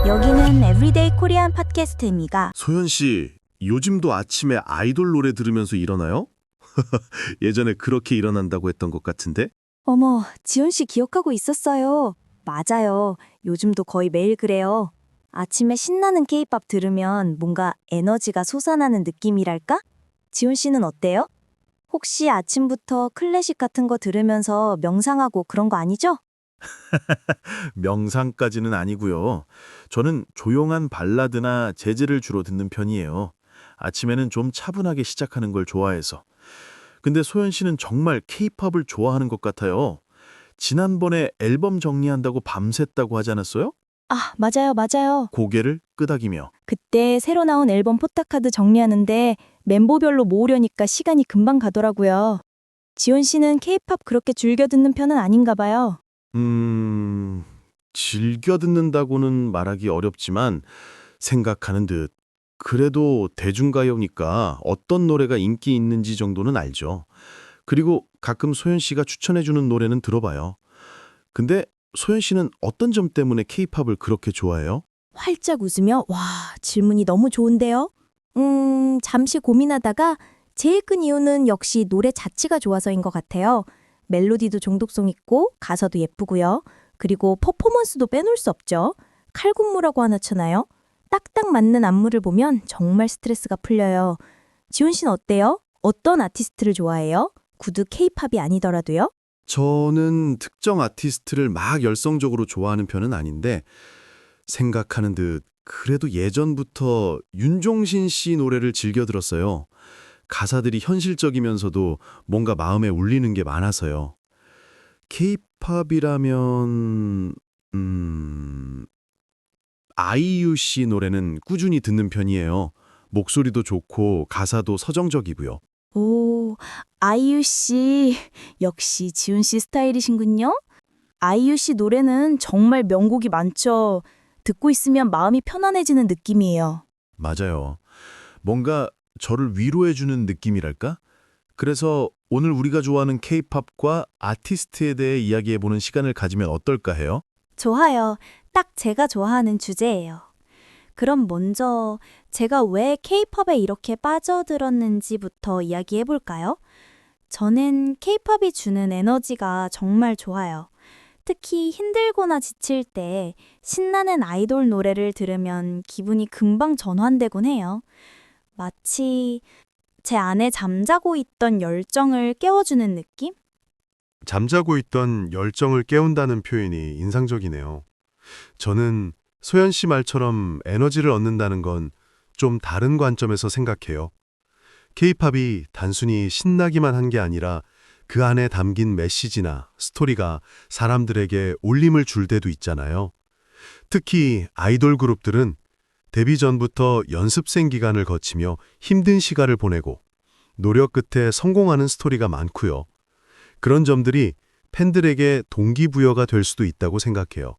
여기는 에브리데이 코리안 팟캐스트입니다. 소연 씨, 요즘도 아침에 아이돌 노래 들으면서 일어나요? 예전에 그렇게 일어난다고 했던 것 같은데? 어머, 지훈 씨 기억하고 있었어요. 맞아요. 요즘도 거의 매일 그래요. 아침에 신나는 케이팝 들으면 뭔가 에너지가 솟아나는 느낌이랄까? 지훈 씨는 어때요? 혹시 아침부터 클래식 같은 거 들으면서 명상하고 그런 거 아니죠? 명상까지는 아니고요. 저는 조용한 발라드나 재즈를 주로 듣는 편이에요. 아침에는 좀 차분하게 시작하는 걸 좋아해서. 근데 소연 씨는 정말 케이팝을 좋아하는 것 같아요. 지난번에 앨범 정리한다고 밤샜다고 하지 않았어요? 아, 맞아요. 고개를 끄덕이며. 그때 새로 나온 앨범 포토카드 정리하는데 멤버별로 모으려니까 시간이 금방 가더라고요. 지훈 씨는 케이팝 그렇게 즐겨 듣는 편은 아닌가 봐요. 즐겨 듣는다고는 말하기 어렵지만 생각하는 듯 그래도 대중가요니까 어떤 노래가 인기 있는지 정도는 알죠. 그리고 가끔 소연 씨가 추천해주는 노래는 들어봐요. 근데 소연 씨는 어떤 점 때문에 케이팝을 그렇게 좋아해요? 활짝 웃으며 와, 질문이 너무 좋은데요? 잠시 고민하다가 제일 큰 이유는 역시 노래 자체가 좋아서인 것 같아요. 멜로디도 중독성 있고 가사도 예쁘고요. 그리고 퍼포먼스도 빼놓을 수 없죠. 칼군무라고 하나 쳐나요? 딱딱 맞는 안무를 보면 정말 스트레스가 풀려요. 지훈 씨는 어때요? 어떤 아티스트를 좋아해요? 구두 케이팝이 아니더라도요? 저는 특정 아티스트를 막 열성적으로 좋아하는 편은 아닌데 생각하는 듯 그래도 예전부터 윤종신 씨 노래를 즐겨 들었어요. 가사들이 현실적이면서도 뭔가 마음에 울리는 게 많아서요. 케이팝이라면 아이유 씨 노래는 꾸준히 듣는 편이에요. 목소리도 좋고 가사도 서정적이고요. 오, 아이유 씨. 역시 지훈 씨 스타일이신군요. 아이유 씨 노래는 정말 명곡이 많죠. 듣고 있으면 마음이 편안해지는 느낌이에요. 맞아요. 뭔가 저를 위로해주는 느낌이랄까? 그래서 오늘 우리가 좋아하는 케이팝과 아티스트에 대해 이야기해보는 시간을 가지면 어떨까 해요? 좋아요. 딱 제가 좋아하는 주제예요. 그럼 먼저 제가 왜 케이팝에 이렇게 빠져들었는지부터 이야기해 볼까요? 저는 케이팝이 주는 에너지가 정말 좋아요. 특히 힘들거나 지칠 때 신나는 아이돌 노래를 들으면 기분이 금방 전환되곤 해요. 마치 제 안에 잠자고 있던 열정을 깨워주는 느낌? 잠자고 있던 열정을 깨운다는 표현이 인상적이네요. 저는 소연 씨 말처럼 에너지를 얻는다는 건 좀 다른 관점에서 생각해요. 케이팝이 단순히 신나기만 한 게 아니라 그 안에 담긴 메시지나 스토리가 사람들에게 울림을 줄 때도 있잖아요. 특히 아이돌 그룹들은 데뷔 전부터 연습생 기간을 거치며 힘든 시간을 보내고 노력 끝에 성공하는 스토리가 많고요. 그런 점들이 팬들에게 동기부여가 될 수도 있다고 생각해요.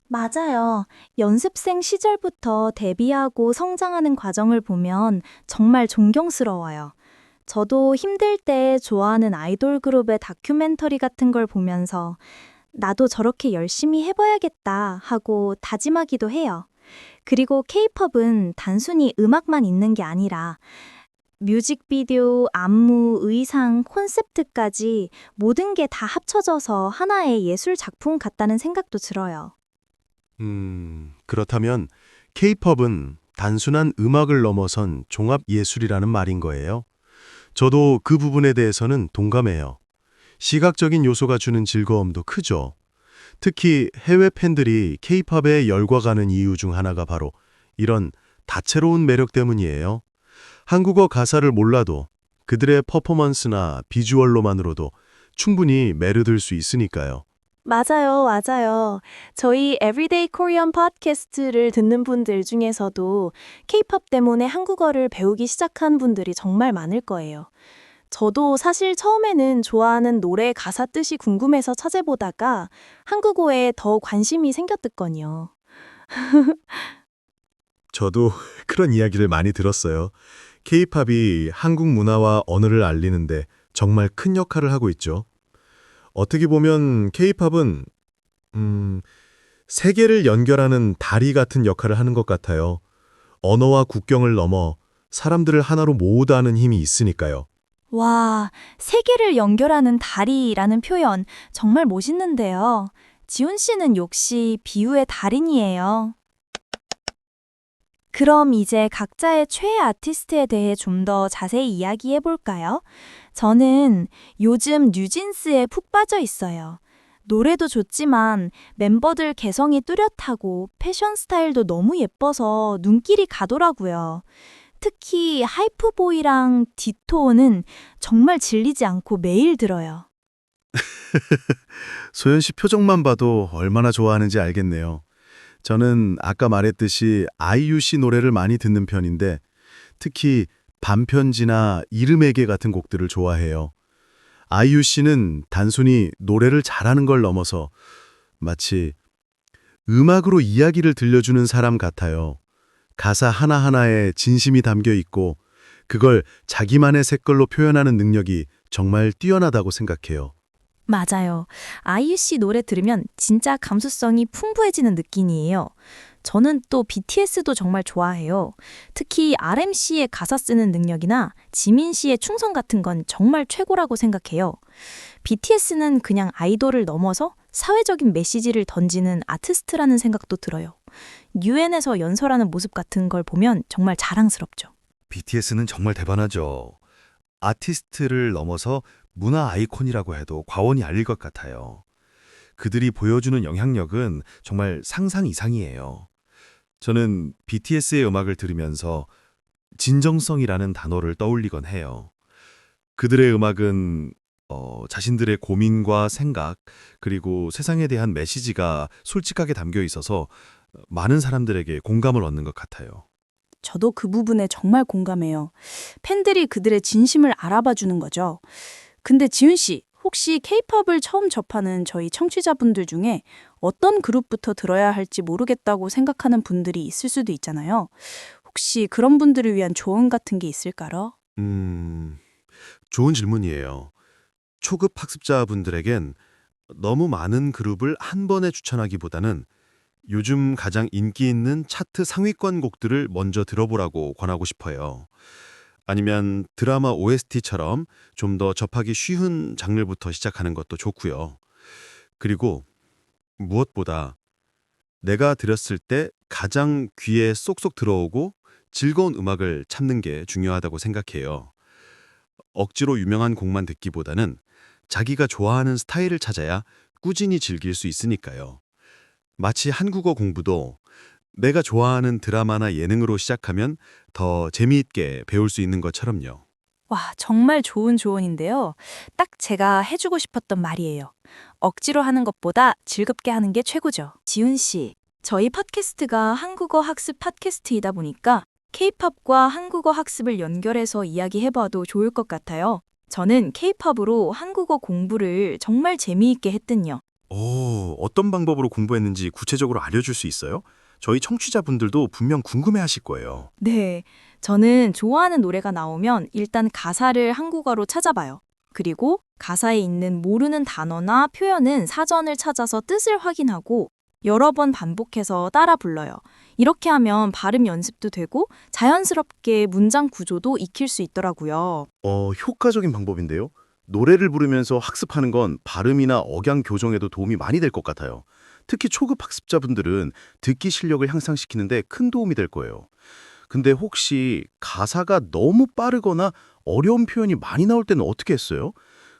맞아요. 연습생 시절부터 데뷔하고 성장하는 과정을 보면 정말 존경스러워요. 저도 힘들 때 좋아하는 아이돌 그룹의 다큐멘터리 같은 걸 보면서 나도 저렇게 열심히 해봐야겠다 하고 다짐하기도 해요. 그리고 케이팝은 단순히 음악만 있는 게 아니라 뮤직비디오, 안무, 의상, 콘셉트까지 모든 게 다 합쳐져서 하나의 예술 작품 같다는 생각도 들어요. 그렇다면 케이팝은 단순한 음악을 넘어선 종합 예술이라는 말인 거예요. 저도 그 부분에 대해서는 동감해요. 시각적인 요소가 주는 즐거움도 크죠. 특히 해외 팬들이 케이팝에 열과 가는 이유 중 하나가 바로 이런 다채로운 매력 때문이에요. 한국어 가사를 몰라도 그들의 퍼포먼스나 비주얼로만으로도 충분히 매료될 수 있으니까요. 맞아요. 저희 에브리데이 코리안 팟캐스트를 듣는 분들 중에서도 케이팝 때문에 한국어를 배우기 시작한 분들이 정말 많을 거예요. 저도 사실 처음에는 좋아하는 노래 가사 뜻이 궁금해서 찾아보다가 한국어에 더 관심이 생겼거든요. 저도 그런 이야기를 많이 들었어요. 케이팝이 한국 문화와 언어를 알리는데 정말 큰 역할을 하고 있죠. 어떻게 보면 케이팝은 세계를 연결하는 다리 같은 역할을 하는 것 같아요. 언어와 국경을 넘어 사람들을 하나로 모으다 하는 힘이 있으니까요. 와, 세계를 연결하는 다리라는 표현 정말 멋있는데요. 지훈 씨는 역시 비유의 달인이에요. 그럼 이제 각자의 최애 아티스트에 대해 좀 더 자세히 이야기해 볼까요? 저는 요즘 뉴진스에 푹 빠져 있어요. 노래도 좋지만 멤버들 개성이 뚜렷하고 패션 스타일도 너무 예뻐서 눈길이 가더라고요. 특히 하이프보이랑 디토는 정말 질리지 않고 매일 들어요. 소연 씨 표정만 봐도 얼마나 좋아하는지 알겠네요. 저는 아까 말했듯이 아이유 씨 노래를 많이 듣는 편인데 특히 반편지나 이름에게 같은 곡들을 좋아해요. 아이유 씨는 단순히 노래를 잘하는 걸 넘어서 마치 음악으로 이야기를 들려주는 사람 같아요. 가사 하나하나에 진심이 담겨 있고 그걸 자기만의 색깔로 표현하는 능력이 정말 뛰어나다고 생각해요. 맞아요. 아이유 씨 노래 들으면 진짜 감수성이 풍부해지는 느낌이에요. 저는 또 BTS도 정말 좋아해요. 특히 RM 씨의 가사 쓰는 능력이나 지민 씨의 충성 같은 건 정말 최고라고 생각해요. BTS는 그냥 아이돌을 넘어서 사회적인 메시지를 던지는 아티스트라는 생각도 들어요. 유엔에서 연설하는 모습 같은 걸 보면 정말 자랑스럽죠. BTS는 정말 대단하죠. 아티스트를 넘어서 문화 아이콘이라고 해도 과언이 아닐 것 같아요. 그들이 보여주는 영향력은 정말 상상 이상이에요. 저는 BTS의 음악을 들으면서 진정성이라는 단어를 떠올리곤 해요. 그들의 음악은 자신들의 고민과 생각, 그리고 세상에 대한 메시지가 솔직하게 담겨 있어서 많은 사람들에게 공감을 얻는 것 같아요. 저도 그 부분에 정말 공감해요. 팬들이 그들의 진심을 알아봐 주는 거죠. 근데 지훈 씨, 혹시 K-팝을 처음 접하는 저희 청취자분들 중에 어떤 그룹부터 들어야 할지 모르겠다고 생각하는 분들이 있을 수도 있잖아요. 혹시 그런 분들을 위한 조언 같은 게 있을까요? 좋은 질문이에요. 초급 학습자분들에겐 너무 많은 그룹을 한 번에 추천하기보다는 요즘 가장 인기 있는 차트 상위권 곡들을 먼저 들어보라고 권하고 싶어요. 아니면 드라마 OST처럼 좀 더 접하기 쉬운 장르부터 시작하는 것도 좋고요. 그리고 무엇보다 내가 들었을 때 가장 귀에 쏙쏙 들어오고 즐거운 음악을 찾는 게 중요하다고 생각해요. 억지로 유명한 곡만 듣기보다는 자기가 좋아하는 스타일을 찾아야 꾸준히 즐길 수 있으니까요. 마치 한국어 공부도 내가 좋아하는 드라마나 예능으로 시작하면 더 재미있게 배울 수 있는 것처럼요. 와, 정말 좋은 조언인데요. 딱 제가 해주고 싶었던 말이에요. 억지로 하는 것보다 즐겁게 하는 게 최고죠. 지훈 씨, 저희 팟캐스트가 한국어 학습 팟캐스트이다 보니까 K-팝과 한국어 학습을 연결해서 이야기해봐도 좋을 것 같아요. 저는 K-팝으로 한국어 공부를 정말 재미있게 했든요. 어떤 방법으로 공부했는지 구체적으로 알려줄 수 있어요? 저희 청취자분들도 분명 궁금해하실 거예요. 네, 저는 좋아하는 노래가 나오면 일단 가사를 한국어로 찾아봐요. 그리고 가사에 있는 모르는 단어나 표현은 사전을 찾아서 뜻을 확인하고 여러 번 반복해서 따라 불러요. 이렇게 하면 발음 연습도 되고 자연스럽게 문장 구조도 익힐 수 있더라고요. 효과적인 방법인데요. 노래를 부르면서 학습하는 건 발음이나 억양 교정에도 도움이 많이 될 것 같아요. 특히 초급 학습자분들은 듣기 실력을 향상시키는데 큰 도움이 될 거예요. 근데 혹시 가사가 너무 빠르거나 어려운 표현이 많이 나올 때는 어떻게 했어요?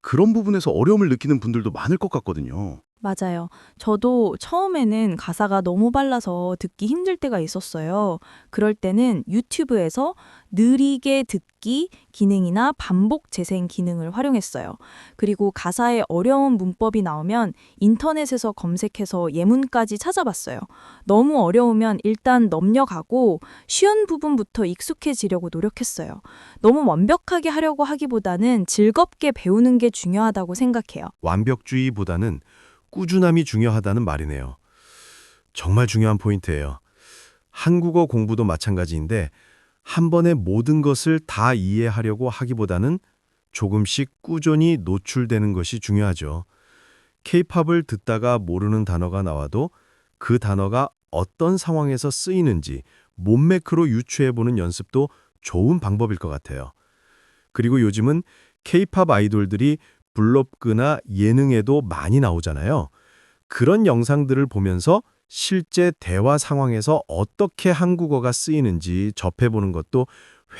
그런 부분에서 어려움을 느끼는 분들도 많을 것 같거든요. 맞아요. 저도 처음에는 가사가 너무 빨라서 듣기 힘들 때가 있었어요. 그럴 때는 유튜브에서 느리게 듣기 기능이나 반복 재생 기능을 활용했어요. 그리고 가사에 어려운 문법이 나오면 인터넷에서 검색해서 예문까지 찾아봤어요. 너무 어려우면 일단 넘겨가고 쉬운 부분부터 익숙해지려고 노력했어요. 너무 완벽하게 하려고 하기보다는 즐겁게 배우는 게 중요하다고 생각해요. 완벽주의보다는 꾸준함이 중요하다는 말이네요. 정말 중요한 포인트예요. 한국어 공부도 마찬가지인데 한 번에 모든 것을 다 이해하려고 하기보다는 조금씩 꾸준히 노출되는 것이 중요하죠. K-팝을 듣다가 모르는 단어가 나와도 그 단어가 어떤 상황에서 쓰이는지 문맥으로 유추해보는 연습도 좋은 방법일 것 같아요. 그리고 요즘은 K-팝 아이돌들이 블로그나 예능에도 많이 나오잖아요. 그런 영상들을 보면서 실제 대화 상황에서 어떻게 한국어가 쓰이는지 접해보는 것도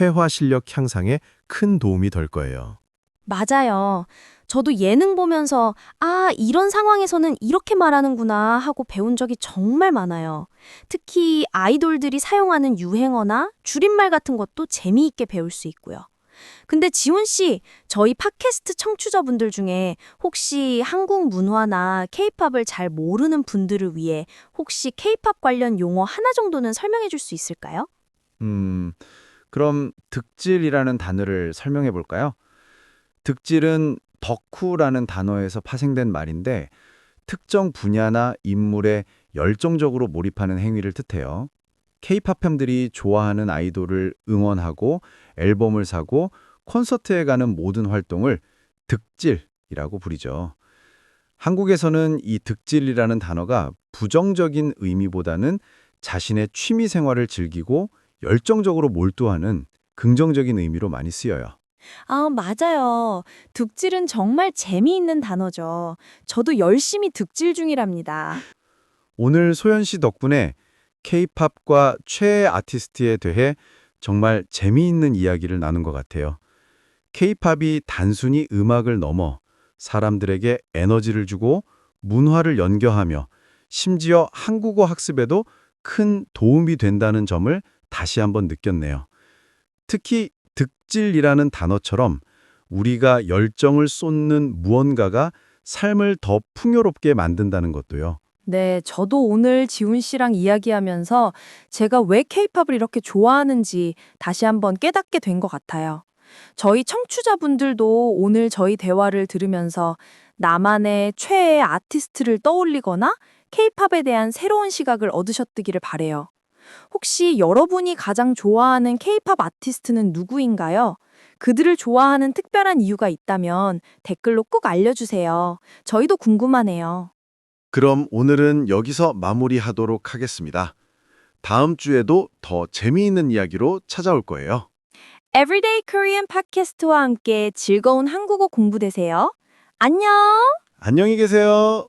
회화 실력 향상에 큰 도움이 될 거예요. 맞아요. 저도 예능 보면서 아, 이런 상황에서는 이렇게 말하는구나 하고 배운 적이 정말 많아요. 특히 아이돌들이 사용하는 유행어나 줄임말 같은 것도 재미있게 배울 수 있고요. 근데 지훈 씨, 저희 팟캐스트 청취자분들 중에 혹시 한국 문화나 케이팝을 잘 모르는 분들을 위해 혹시 케이팝 관련 용어 하나 정도는 설명해 줄 수 있을까요? 그럼 득질이라는 단어를 설명해 볼까요? 득질은 덕후라는 단어에서 파생된 말인데 특정 분야나 인물에 열정적으로 몰입하는 행위를 뜻해요. K-팝 팬들이 좋아하는 아이돌을 응원하고 앨범을 사고 콘서트에 가는 모든 활동을 득질이라고 부르죠. 한국에서는 이 득질이라는 단어가 부정적인 의미보다는 자신의 취미 생활을 즐기고 열정적으로 몰두하는 긍정적인 의미로 많이 쓰여요. 아, 맞아요. 득질은 정말 재미있는 단어죠. 저도 열심히 득질 중이랍니다. 오늘 소연 씨 덕분에 K-팝과 최애 아티스트에 대해 정말 재미있는 이야기를 나눈 것 같아요. K-팝이 단순히 음악을 넘어 사람들에게 에너지를 주고 문화를 연결하며 심지어 한국어 학습에도 큰 도움이 된다는 점을 다시 한번 느꼈네요. 특히 득질이라는 단어처럼 우리가 열정을 쏟는 무언가가 삶을 더 풍요롭게 만든다는 것도요. 네, 저도 오늘 지훈 씨랑 이야기하면서 제가 왜 케이팝을 이렇게 좋아하는지 다시 한번 깨닫게 된 것 같아요. 저희 청취자분들도 오늘 저희 대화를 들으면서 나만의 최애 아티스트를 떠올리거나 케이팝에 대한 새로운 시각을 얻으셨기를 바래요. 혹시 여러분이 가장 좋아하는 케이팝 아티스트는 누구인가요? 그들을 좋아하는 특별한 이유가 있다면 댓글로 꼭 알려주세요. 저희도 궁금하네요. 그럼 오늘은 여기서 마무리하도록 하겠습니다. 다음 주에도 더 재미있는 이야기로 찾아올 거예요. Everyday Korean 팟캐스트와 함께 즐거운 한국어 공부 되세요. 안녕! 안녕히 계세요.